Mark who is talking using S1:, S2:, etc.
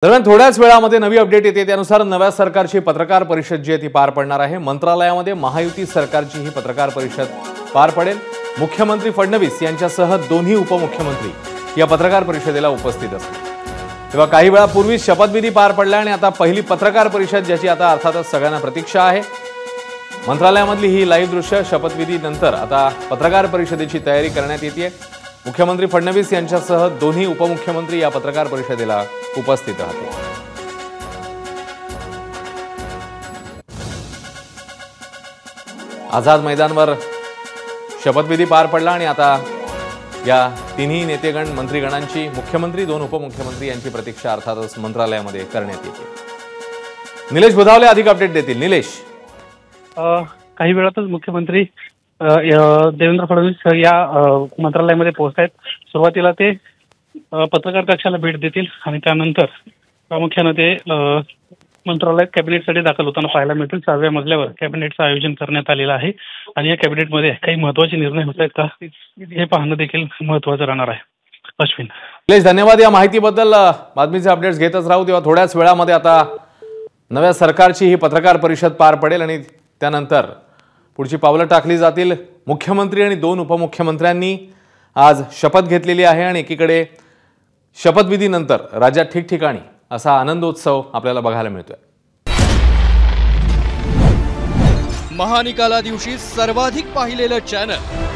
S1: दरम्यान थोड्याच वेळामध्ये नवी अपडेट येते। त्यानुसार नव्या सरकारची पत्रकार परिषद जी ती पार पडणार आहे। मंत्रालयामध्ये महायुती सरकारची ही पत्रकार परिषद पार पडेल। मुख्यमंत्री फडणवीस यांच्यासह दोन्ही उपमुख्यमंत्री या पत्रकार परिषदेला उपस्थित असतील। तेव्हा काही वेळापूर्वी शपथविधी पार पडला आणि आता पहिली पत्रकार परिषद ज्याची आता अर्थातच सगळ्यांना प्रतीक्षा आहे। मंत्रालयामधली ही लाईव्ह दृश्य शपथविधी नंतर आता पत्रकार परिषदेची तयारी करण्यात येते। मुख्यमंत्री फडणवीस यांच्यासह दोन्ही उपमुख्यमंत्री या पत्रकार परिषदेला उपस्थित राहतील। आझाद मैदानवर शपथविधी पार पडला आणि आता या तिन्ही नेतेगण मंत्रीगणांची मुख्यमंत्री दोन उपमुख्यमंत्री यांची प्रतीक्षा अर्थातच मंत्रालयामध्ये करण्यात येते। निलेश बुधावले अधिक अपडेट देतील। निलेश,
S2: काही वेळातच मुख्यमंत्री देवेंद्र फडणवीस या मंत्रालयामध्ये पोहोचतात। सुरुवातीला ते पत्रकार कक्षाला भेट देतील आणि त्यानंतर प्रामुख्याने ते मंत्रालयात कॅबिनेटसाठी दाखल होताना पाहायला मिळतील। 6व्या मजल्यावर कॅबिनेटचं आयोजन करण्यात आलेलं आहे आणि या कॅबिनेटमध्ये काही महत्त्वाचे निर्णय होत आहेत का हे पाहणं देखील महत्त्वाचं राहणार आहे। अश्विन,
S1: निलेश धन्यवाद या माहितीबद्दल। बातमीचे अपडेट्स घेतच राहू। तेव्हा थोड्याच वेळामध्ये आता नव्या सरकारची ही पत्रकार परिषद पार पडेल आणि त्यानंतर पुढची पावलं टाकली जातील। मुख्यमंत्री आणि दोन उपमुख्यमंत्र्यांनी आज शपथ घेतलेली आहे आणि एकीकडे शपथविधीनंतर राज्यात ठिकठिकाणी असा आनंदोत्सव आपल्याला बघायला मिळतोय।
S3: महानिकाला दिवशी सर्वाधिक पाहिलेलं चॅनल